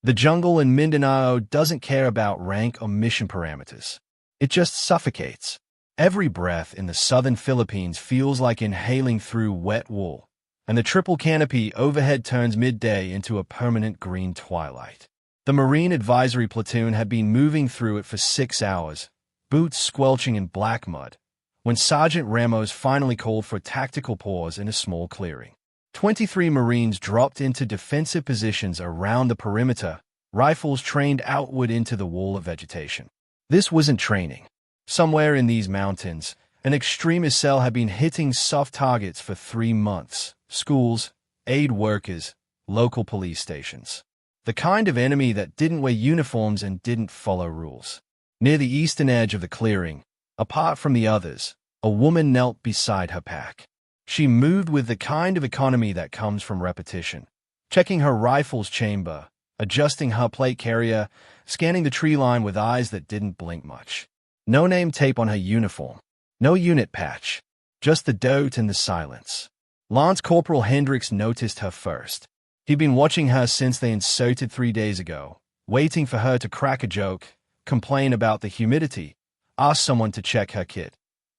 The jungle in Mindanao doesn't care about rank or mission parameters. It just suffocates. Every breath in the southern Philippines feels like inhaling through wet wool, and the triple canopy overhead turns midday into a permanent green twilight. The Marine Advisory Platoon had been moving through it for 6 hours, boots squelching in black mud, when Sergeant Ramos finally called for a tactical pause in a small clearing. 23 Marines dropped into defensive positions around the perimeter, rifles trained outward into the wall of vegetation. This wasn't training. Somewhere in these mountains, an extremist cell had been hitting soft targets for 3 months: schools, aid workers, local police stations. The kind of enemy that didn't wear uniforms and didn't follow rules. Near the eastern edge of the clearing, apart from the others, a woman knelt beside her pack. She moved with the kind of economy that comes from repetition, checking her rifle's chamber, adjusting her plate carrier, scanning the tree line with eyes that didn't blink much. No name tape on her uniform, no unit patch, just the dirt and the silence. Lance Corporal Hendricks noticed her first. He'd been watching her since they inserted 3 days ago, waiting for her to crack a joke, complain about the humidity, ask someone to check her kit.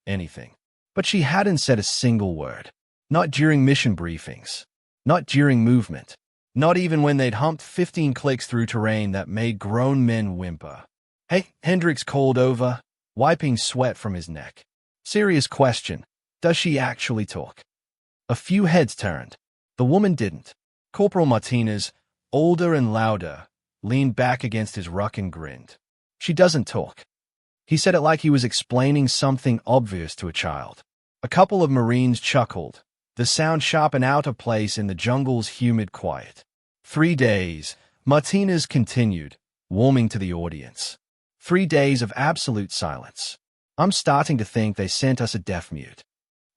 Anything. But she hadn't said a single word. Not during mission briefings. Not during movement. Not even when they'd humped 15 clicks through terrain that made grown men whimper. "Hey," Hendricks called over, wiping sweat from his neck. "Serious question. Does she actually talk?" A few heads turned. The woman didn't. Corporal Martinez, older and louder, leaned back against his ruck and grinned. "She doesn't talk." He said it like he was explaining something obvious to a child. A couple of Marines chuckled, the sound sharp and out of place in the jungle's humid quiet. 3 days, Martinez continued, warming to the audience. 3 days of absolute silence. I'm starting to think they sent us a deaf mute.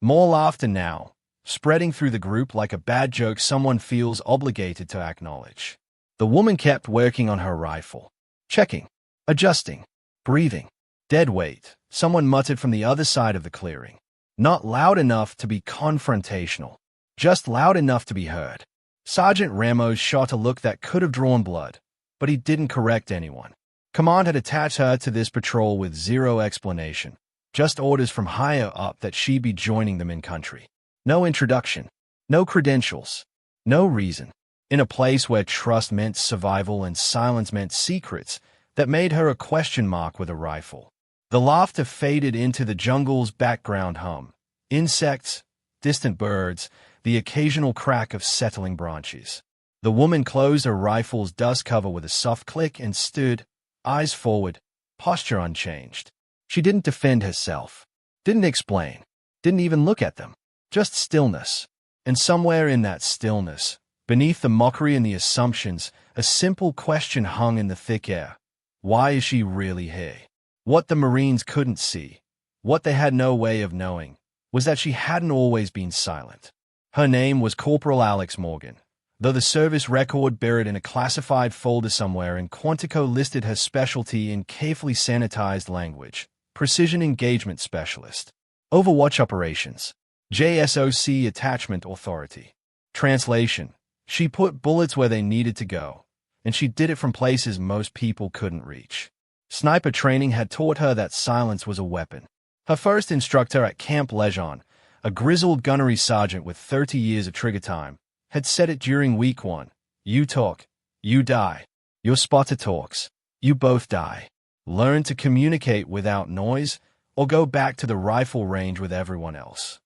More laughter now, spreading through the group like a bad joke someone feels obligated to acknowledge. The woman kept working on her rifle. Checking, adjusting, breathing. "Dead weight," someone muttered from the other side of the clearing. Not loud enough to be confrontational, just loud enough to be heard. Sergeant Ramos shot a look that could have drawn blood, but he didn't correct anyone. Command had attached her to this patrol with zero explanation, just orders from higher up that she be joining them in country. No introduction, no credentials, no reason. In a place where trust meant survival and silence meant secrets, that made her a question mark with a rifle. The laughter faded into the jungle's background hum. Insects, distant birds, the occasional crack of settling branches. The woman closed her rifle's dust cover with a soft click and stood, eyes forward, posture unchanged. She didn't defend herself, didn't explain, didn't even look at them. Just stillness. And somewhere in that stillness, beneath the mockery and the assumptions, a simple question hung in the thick air. Why is she really here? What the Marines couldn't see, what they had no way of knowing, was that she hadn't always been silent. Her name was Corporal Alex Morgan, though the service record buried in a classified folder somewhere in Quantico listed her specialty in carefully sanitized language: Precision Engagement Specialist. Overwatch Operations. JSOC Attachment Authority. Translation: she put bullets where they needed to go, and she did it from places most people couldn't reach. Sniper training had taught her that silence was a weapon. Her first instructor at Camp Lejeune, a grizzled gunnery sergeant with 30 years of trigger time, had said it during week 1. You talk, you die. Your spotter talks, you both die. Learn to communicate without noise, or go back to the rifle range with everyone else.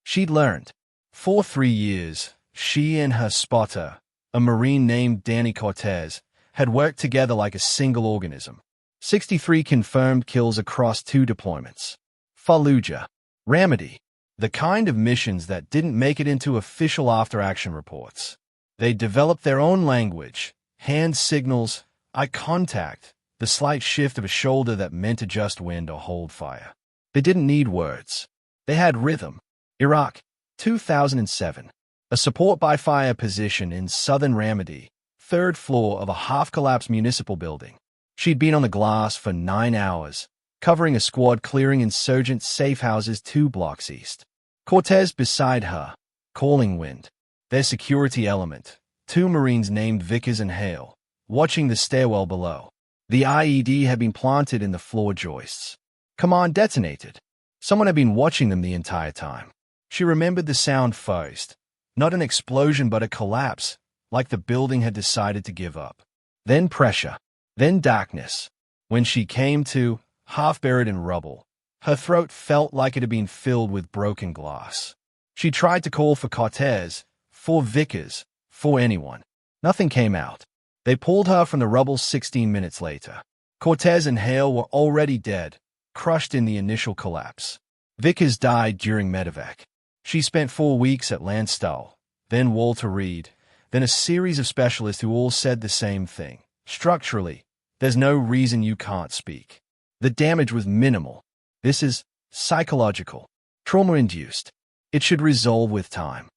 She'd learned. For 3 years, she and her spotter, a Marine named Danny Cortez, had worked together like a single organism. 63 confirmed kills across 2 deployments. Fallujah. Ramadi. The kind of missions that didn't make it into official after-action reports. They developed their own language, hand signals, eye contact, the slight shift of a shoulder that meant to just wind or hold fire. They didn't need words. They had rhythm. Iraq, 2007. A support by fire position in southern Ramadi, 3rd floor of a half-collapsed municipal building. She'd been on the glass for 9 hours, covering a squad clearing insurgent safe houses 2 blocks east. Cortez beside her, calling wind. Their security element, 2 Marines named Vickers and Hale, watching the stairwell below. The IED had been planted in the floor joists. Command detonated. Someone had been watching them the entire time. She remembered the sound first. Not an explosion, but a collapse, like the building had decided to give up. Then pressure. Then darkness. When she came to, half buried in rubble, her throat felt like it had been filled with broken glass. She tried to call for Cortez, for Vickers, for anyone. Nothing came out. They pulled her from the rubble 16 minutes later. Cortez and Hale were already dead, crushed in the initial collapse. Vickers died during medevac. She spent 4 weeks at Landstuhl, then Walter Reed, then a series of specialists who all said the same thing. Structurally, there's no reason you can't speak. The damage was minimal. This is psychological, trauma-induced. It should resolve with time.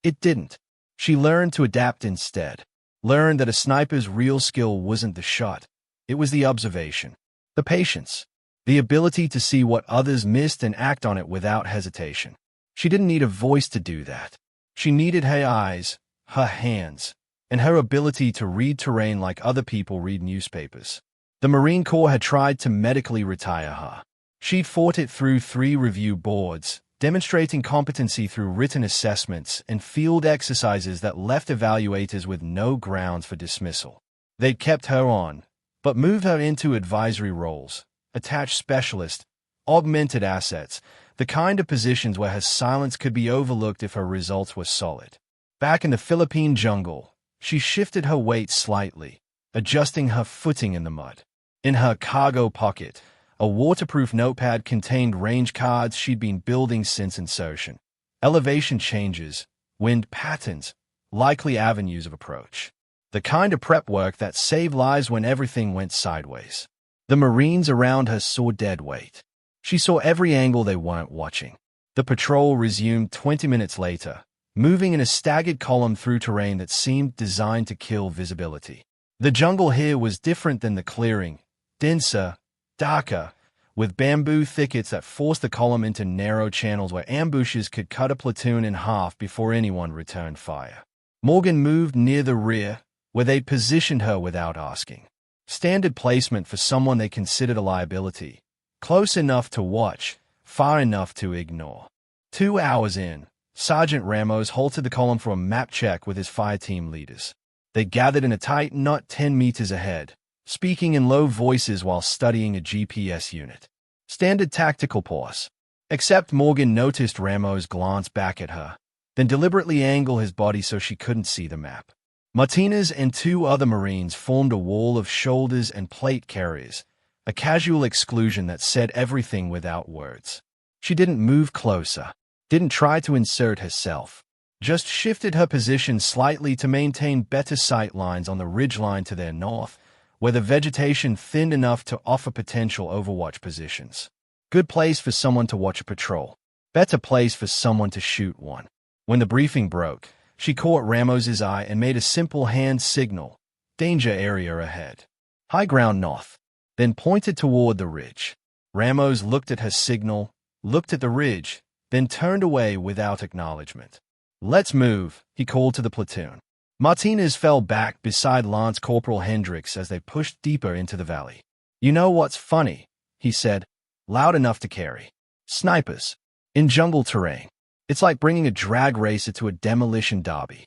It didn't. She learned to adapt instead. Learned that a sniper's real skill wasn't the shot. It was the observation, the patience, the ability to see what others missed and act on it without hesitation. She didn't need a voice to do that. She needed her eyes, her hands, and her ability to read terrain like other people read newspapers. The Marine Corps had tried to medically retire her. She'd fought it through 3 review boards, demonstrating competency through written assessments and field exercises that left evaluators with no grounds for dismissal. They'd kept her on, but moved her into advisory roles, attached specialist, augmented assets, the kind of positions where her silence could be overlooked if her results were solid. Back in the Philippine jungle, she shifted her weight slightly, adjusting her footing in the mud. In her cargo pocket, a waterproof notepad contained range cards she'd been building since insertion. Elevation changes, wind patterns, likely avenues of approach. The kind of prep work that saved lives when everything went sideways. The Marines around her saw dead weight. She saw every angle they weren't watching. The patrol resumed 20 minutes later, moving in a staggered column through terrain that seemed designed to kill visibility. The jungle here was different than the clearing, denser, darker, with bamboo thickets that forced the column into narrow channels where ambushes could cut a platoon in half before anyone returned fire. Morgan moved near the rear, where they positioned her without asking. Standard placement for someone they considered a liability. Close enough to watch, far enough to ignore. 2 hours in, Sergeant Ramos halted the column for a map check with his fire team leaders. They gathered in a tight knot 10 meters ahead, speaking in low voices while studying a GPS unit. Standard tactical pause. Except Morgan noticed Ramos glance back at her, then deliberately angle his body so she couldn't see the map. Martinez and 2 other Marines formed a wall of shoulders and plate carriers, a casual exclusion that said everything without words. She didn't move closer, didn't try to insert herself, just shifted her position slightly to maintain better sight lines on the ridgeline to their north, where the vegetation thinned enough to offer potential overwatch positions. Good place for someone to watch a patrol. Better place for someone to shoot one. When the briefing broke, she caught Ramos's eye and made a simple hand signal. Danger area ahead. High ground north. Then pointed toward the ridge. Ramos looked at her signal, looked at the ridge, then turned away without acknowledgement. Let's move, he called to the platoon. Martinez fell back beside Lance Corporal Hendricks as they pushed deeper into the valley. You know what's funny, he said, loud enough to carry. Snipers. In jungle terrain. It's like bringing a drag racer to a demolition derby.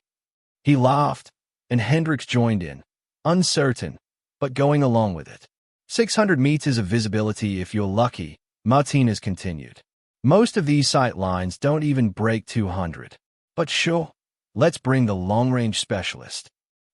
He laughed, and Hendricks joined in, uncertain, but going along with it. 600 meters of visibility if you're lucky, Martinez continued. Most of these sight lines don't even break 200. But sure, let's bring the long-range specialist.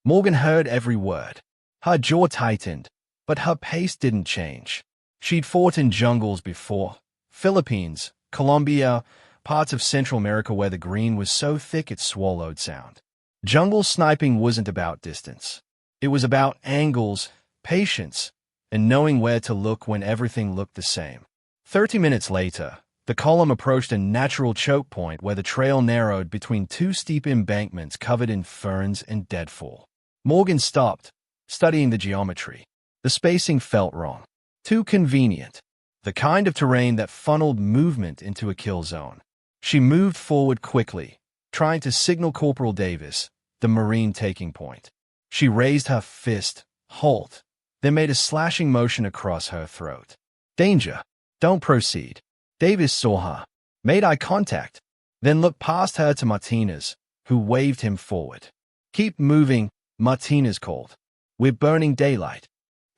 Morgan heard every word. Her jaw tightened, but her pace didn't change. She'd fought in jungles before. Philippines, Colombia, parts of Central America where the green was so thick it swallowed sound. Jungle sniping wasn't about distance. It was about angles, patience, and knowing where to look when everything looked the same. 30 minutes later, the column approached a natural choke point where the trail narrowed between 2 steep embankments covered in ferns and deadfall. Morgan stopped, studying the geometry. The spacing felt wrong. Too convenient. The kind of terrain that funneled movement into a kill zone. She moved forward quickly, trying to signal Corporal Davis, the Marine taking point. She raised her fist, halt, then made a slashing motion across her throat. Danger. Don't proceed. Davis saw her, made eye contact, then looked past her to Martinez, who waved him forward. Keep moving, Martinez called. We're burning daylight.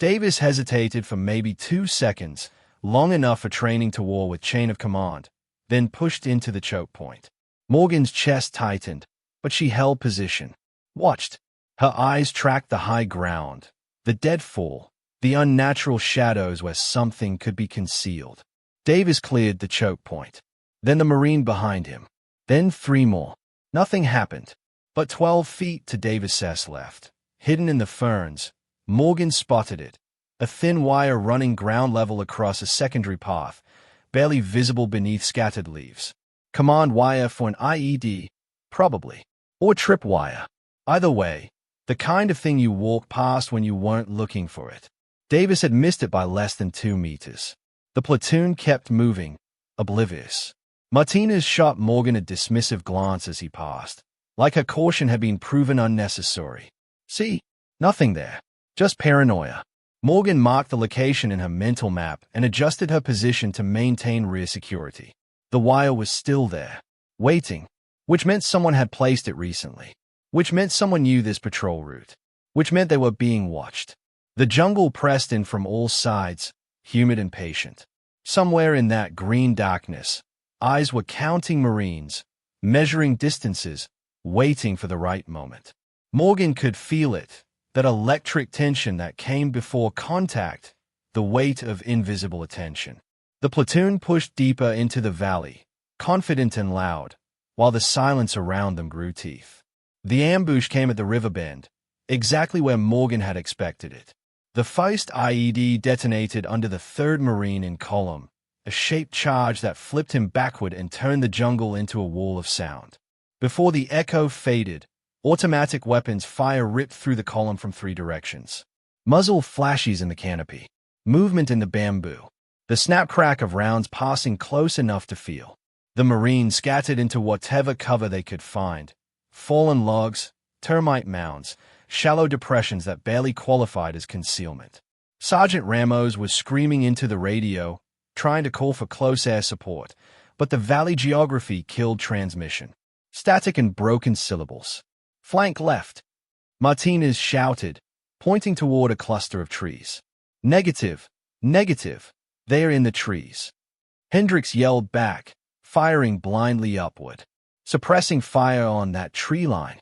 Davis hesitated for maybe 2 seconds, long enough for training to war with chain of command, then pushed into the choke point. Morgan's chest tightened, but she held position. Watched. Her eyes tracked the high ground, the deadfall, the unnatural shadows where something could be concealed. Davis cleared the choke point. Then the Marine behind him. Then 3 more. Nothing happened. But 12 feet to Davis's left, hidden in the ferns, Morgan spotted it. A thin wire running ground level across a secondary path, barely visible beneath scattered leaves. Command wire for an IED, probably. Or tripwire. Either way, the kind of thing you walk past when you weren't looking for it. Davis had missed it by less than 2 meters. The platoon kept moving, oblivious. Martinez shot Morgan a dismissive glance as he passed, like her caution had been proven unnecessary. See? Nothing there. Just paranoia. Morgan marked the location in her mental map and adjusted her position to maintain rear security. The wire was still there, waiting, which meant someone had placed it recently, which meant someone knew this patrol route, which meant they were being watched. The jungle pressed in from all sides, humid and patient. Somewhere in that green darkness, eyes were counting Marines, measuring distances, waiting for the right moment. Morgan could feel it, that electric tension that came before contact, the weight of invisible attention. The platoon pushed deeper into the valley, confident and loud, while the silence around them grew teeth. The ambush came at the river bend, exactly where Morgan had expected it. The first IED detonated under the 3rd Marine in column, a shaped charge that flipped him backward and turned the jungle into a wall of sound. Before the echo faded, automatic weapons fire ripped through the column from 3 directions. Muzzle flashes in the canopy. Movement in the bamboo. The snap-crack of rounds passing close enough to feel. The Marines scattered into whatever cover they could find. Fallen logs, termite mounds, shallow depressions that barely qualified as concealment. Sergeant Ramos was screaming into the radio, trying to call for close air support, but the valley geography killed transmission. Static and broken syllables. Flank left. Martinez shouted, pointing toward a cluster of trees. Negative, negative. They are in the trees. Hendricks yelled back, firing blindly upward, suppressing fire on that tree line.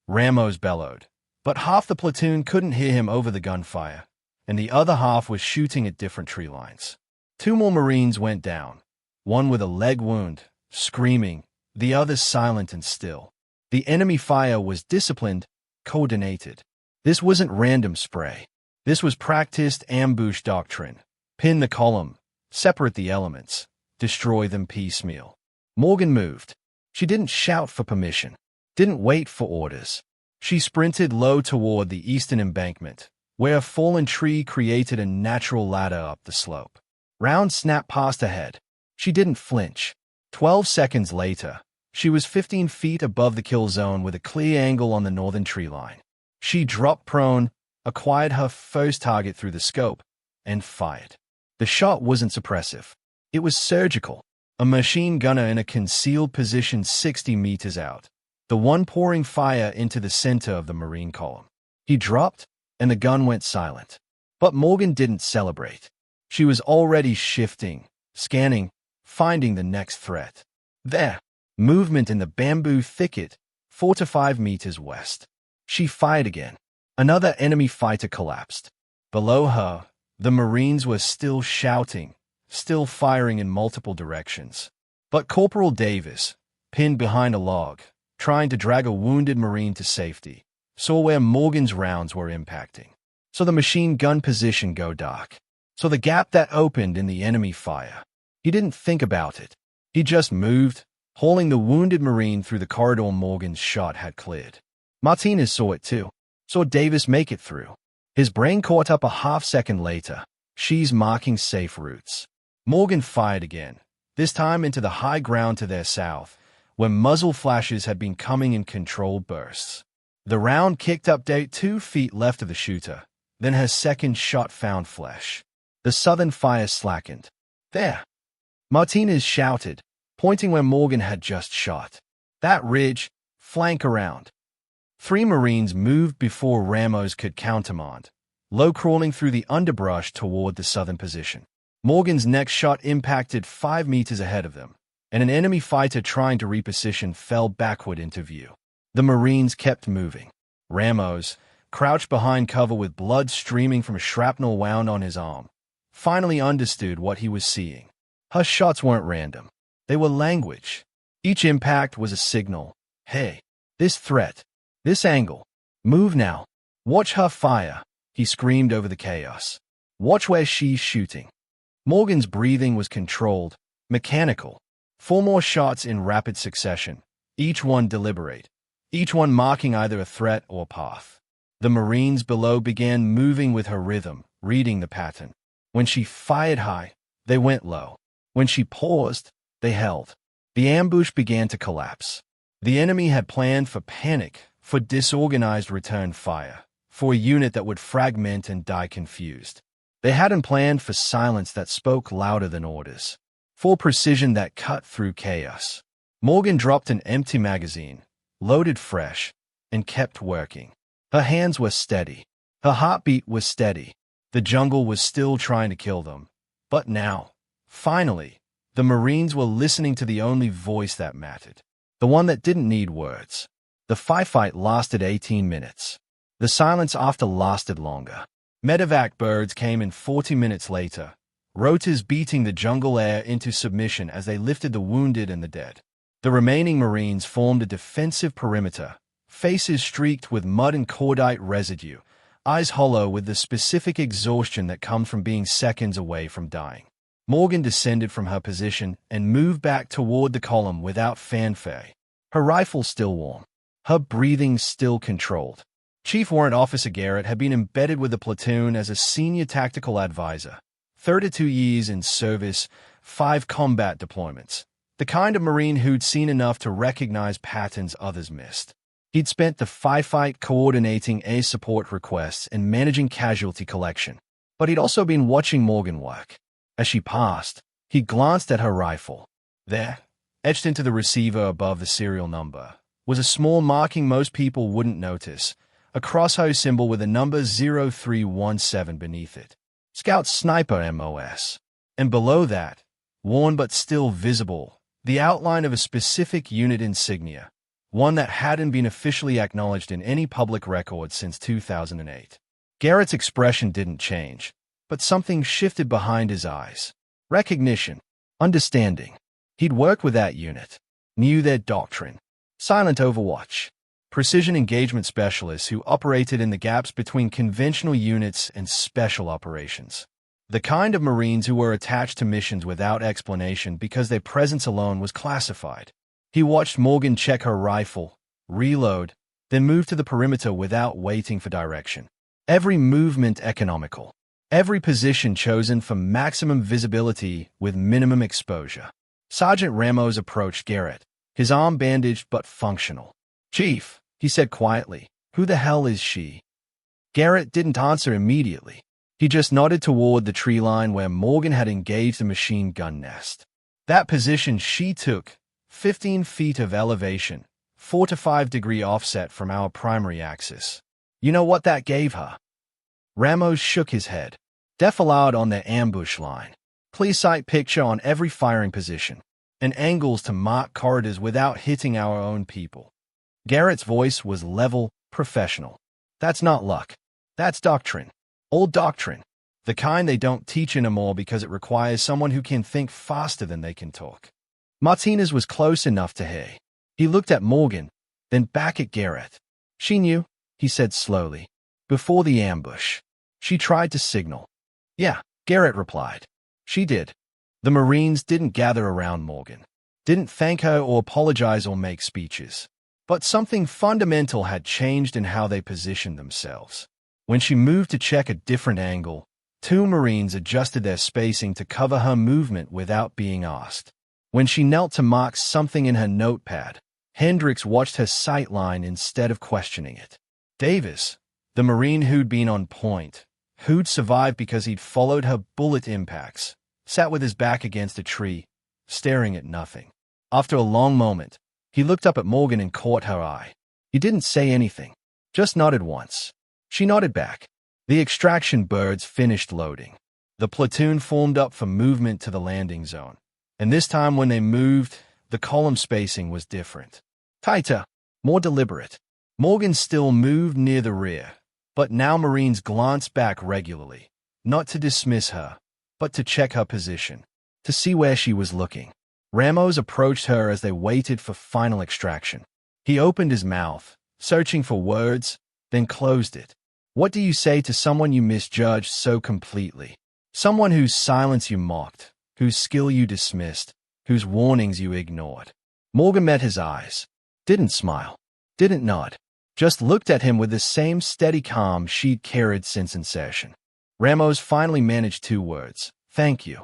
Ramos bellowed, but half the platoon couldn't hear him over the gunfire, and the other half was shooting at different tree lines. 2 more Marines went down, one with a leg wound, screaming, the other silent and still. The enemy fire was disciplined, coordinated. This wasn't random spray. This was practiced ambush doctrine. Pin the column, separate the elements, destroy them piecemeal. Morgan moved. She didn't shout for permission, didn't wait for orders. She sprinted low toward the eastern embankment, where a fallen tree created a natural ladder up the slope. Round snapped past her head. She didn't flinch. 12 seconds later, she was 15 feet above the kill zone with a clear angle on the northern tree line. She dropped prone, acquired her first target through the scope, and fired. The shot wasn't suppressive. It was surgical. A machine gunner in a concealed position 60 meters out. The one pouring fire into the center of the Marine column. He dropped, and the gun went silent. But Morgan didn't celebrate. She was already shifting, scanning, finding the next threat. There. Movement in the bamboo thicket, 4 to 5 meters west. She fired again. Another enemy fighter collapsed. Below her, the Marines were still shouting, still firing in multiple directions. But Corporal Davis, pinned behind a log, trying to drag a wounded Marine to safety, saw where Morgan's rounds were impacting. So the machine gun position go dark. So the gap that opened in the enemy fire. He didn't think about it. He just moved, hauling the wounded Marine through the corridor Morgan's shot had cleared. Martinez saw it too. Saw Davis make it through. His brain caught up a half-second later. She's marking safe routes. Morgan fired again, this time into the high ground to their south, where muzzle flashes had been coming in controlled bursts. The round kicked up 2 feet left of the shooter. Then her second shot found flesh. The Southern fire slackened. There! Martinez shouted, pointing where Morgan had just shot. That ridge, flank around. 3 Marines moved before Ramos could countermand, low-crawling through the underbrush toward the Southern position. Morgan's next shot impacted 5 meters ahead of them, and an enemy fighter trying to reposition fell backward into view. The Marines kept moving. Ramos, crouched behind cover with blood streaming from a shrapnel wound on his arm, finally understood what he was seeing. Her shots weren't random. They were language. Each impact was a signal. Hey, this threat, this angle, move now. Watch her fire, he screamed over the chaos. Watch where she's shooting. Morgan's breathing was controlled, mechanical. 4 more shots in rapid succession, each one deliberate, each one marking either a threat or path. The Marines below began moving with her rhythm, reading the pattern. When she fired high, they went low. When she paused, they held. The ambush began to collapse. The enemy had planned for panic, for disorganized return fire, for a unit that would fragment and die confused. They hadn't planned for silence that spoke louder than orders, for precision that cut through chaos. Morgan dropped an empty magazine, loaded fresh, and kept working. Her hands were steady. Her heartbeat was steady. The jungle was still trying to kill them. But now, finally, the Marines were listening to the only voice that mattered, the one that didn't need words. The firefight lasted 18 minutes. The silence after lasted longer. Medevac birds came in 40 minutes later, rotors beating the jungle air into submission as they lifted the wounded and the dead. The remaining Marines formed a defensive perimeter, faces streaked with mud and cordite residue, eyes hollow with the specific exhaustion that comes from being seconds away from dying. Morgan descended from her position and moved back toward the column without fanfare. Her rifle still warm, her breathing still controlled. Chief Warrant Officer Garrett had been embedded with the platoon as a senior tactical advisor. 32 years in service, 5 combat deployments. The kind of Marine who'd seen enough to recognize patterns others missed. He'd spent the firefight coordinating air support requests and managing casualty collection. But he'd also been watching Morgan work. As she passed, he glanced at her rifle. There, etched into the receiver above the serial number, was a small marking most people wouldn't notice, a crossbow symbol with a number 0317 beneath it. Scout Sniper MOS. And below that, worn but still visible, the outline of a specific unit insignia, one that hadn't been officially acknowledged in any public record since 2008. Garrett's expression didn't change, but something shifted behind his eyes. Recognition. Understanding. He'd worked with that unit. Knew their doctrine. Silent overwatch. Precision engagement specialists who operated in the gaps between conventional units and special operations. The kind of Marines who were attached to missions without explanation because their presence alone was classified. He watched Morgan check her rifle, reload, then move to the perimeter without waiting for direction. Every movement economical. Every position chosen for maximum visibility with minimum exposure. Sergeant Ramos approached Garrett, his arm bandaged but functional. "Chief," he said quietly, "who the hell is she?" Garrett didn't answer immediately. He just nodded toward the tree line where Morgan had engaged a machine gun nest. That position she took, 15 feet of elevation, 4 to 5 degree offset from our primary axis. You know what that gave her? Ramos shook his head. Defilade on their ambush line. Clear sight picture on every firing position. And angles to mark corridors without hitting our own people. Garrett's voice was level, professional. That's not luck. That's doctrine. Old doctrine. The kind they don't teach anymore because it requires someone who can think faster than they can talk. Martinez was close enough to hear. He looked at Morgan, then back at Garrett. She knew, he said slowly. Before the ambush. She tried to signal. Yeah, Garrett replied. She did. The Marines didn't gather around Morgan. Didn't thank her or apologize or make speeches. But something fundamental had changed in how they positioned themselves. When she moved to check a different angle, 2 Marines adjusted their spacing to cover her movement without being asked. When she knelt to mark something in her notepad, Hendricks watched her sight line instead of questioning it. Davis, the Marine who'd been on point, who'd survived because he'd followed her bullet impacts, sat with his back against a tree, staring at nothing. After a long moment, he looked up at Morgan and caught her eye. He didn't say anything, just nodded once. She nodded back. The extraction birds finished loading. The platoon formed up for movement to the landing zone. And this time when they moved, the column spacing was different. Tighter, more deliberate. Morgan still moved near the rear, but now Marines glanced back regularly, not to dismiss her, but to check her position, to see where she was looking. Ramos approached her as they waited for final extraction. He opened his mouth, searching for words, then closed it. What do you say to someone you misjudged so completely? Someone whose silence you mocked, whose skill you dismissed, whose warnings you ignored. Morgan met his eyes, didn't smile, didn't nod, just looked at him with the same steady calm she'd carried since insertion. Ramos finally managed 2 words, "Thank you."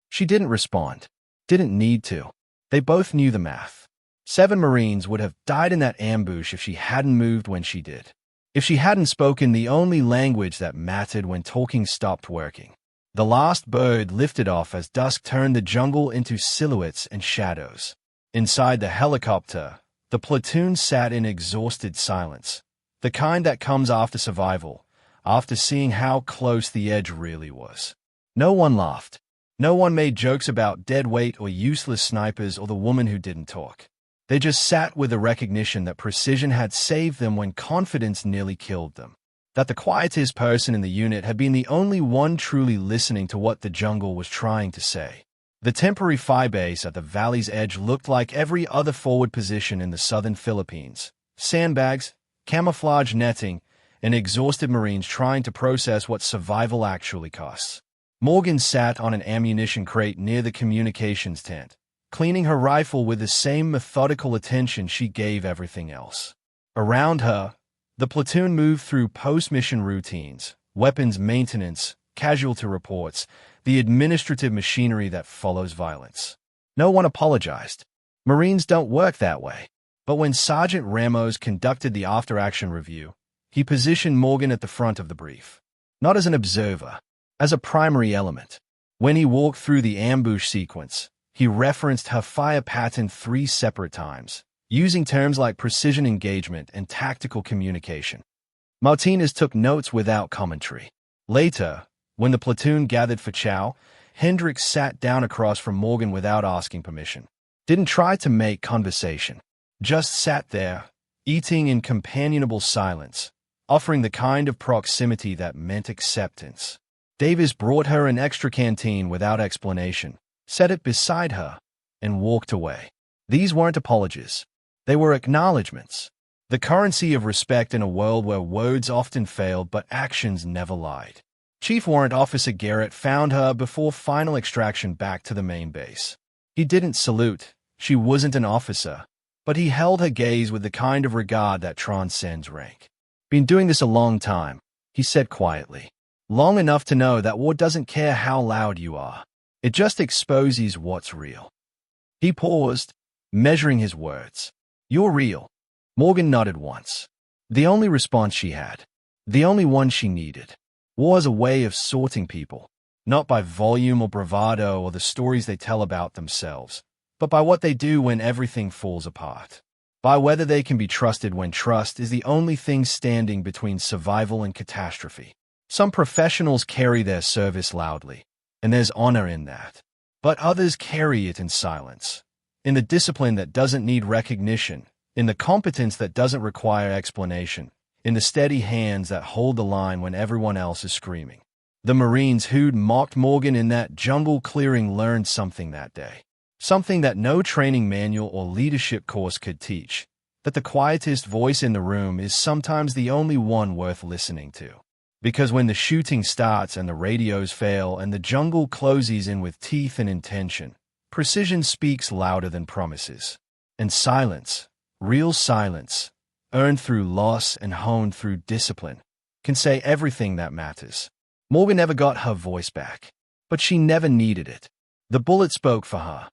She didn't respond, didn't need to. They both knew the math. 7 Marines would have died in that ambush if she hadn't moved when she did. If she hadn't spoken the only language that mattered when talking stopped working. The last bird lifted off as dusk turned the jungle into silhouettes and shadows. Inside the helicopter, the platoon sat in exhausted silence, the kind that comes after survival, after seeing how close the edge really was. No one laughed. No one made jokes about dead weight or useless snipers or the woman who didn't talk. They just sat with the recognition that precision had saved them when confidence nearly killed them. That the quietest person in the unit had been the only one truly listening to what the jungle was trying to say. The temporary phi base at the valley's edge looked like every other forward position in the southern Philippines. Sandbags, camouflage netting, and exhausted Marines trying to process what survival actually costs. Morgan sat on an ammunition crate near the communications tent, cleaning her rifle with the same methodical attention she gave everything else. Around her, the platoon moved through post-mission routines, weapons maintenance, casualty reports, the administrative machinery that follows violence. No one apologized. Marines don't work that way. But when Sergeant Ramos conducted the after-action review, he positioned Morgan at the front of the brief. Not as an observer, as a primary element. When he walked through the ambush sequence, he referenced her fire pattern 3 separate times, using terms like precision engagement and tactical communication. Martinez took notes without commentary. Later, when the platoon gathered for chow, Hendricks sat down across from Morgan without asking permission. Didn't try to make conversation. Just sat there, eating in companionable silence, offering the kind of proximity that meant acceptance. Davis brought her an extra canteen without explanation, set it beside her, and walked away. These weren't apologies. They were acknowledgments. The currency of respect in a world where words often failed but actions never lied. Chief Warrant Officer Garrett found her before final extraction back to the main base. He didn't salute. She wasn't an officer. But he held her gaze with the kind of regard that transcends rank. "Been doing this a long time," he said quietly. "Long enough to know that war doesn't care how loud you are. It just exposes what's real." He paused, measuring his words. "You're real." Morgan nodded once. The only response she had. The only one she needed. War's a way of sorting people, not by volume or bravado or the stories they tell about themselves, but by what they do when everything falls apart. By whether they can be trusted when trust is the only thing standing between survival and catastrophe. Some professionals carry their service loudly, and there's honor in that. But others carry it in silence, in the discipline that doesn't need recognition, in the competence that doesn't require explanation, in the steady hands that hold the line when everyone else is screaming. The Marines who'd mocked Morgan in that jungle clearing learned something that day. Something that no training manual or leadership course could teach. That the quietest voice in the room is sometimes the only one worth listening to. Because when the shooting starts and the radios fail and the jungle closes in with teeth and intention, precision speaks louder than promises. And silence, real silence, earned through loss and honed through discipline, can say everything that matters. Morgan never got her voice back, but she never needed it. The bullet spoke for her.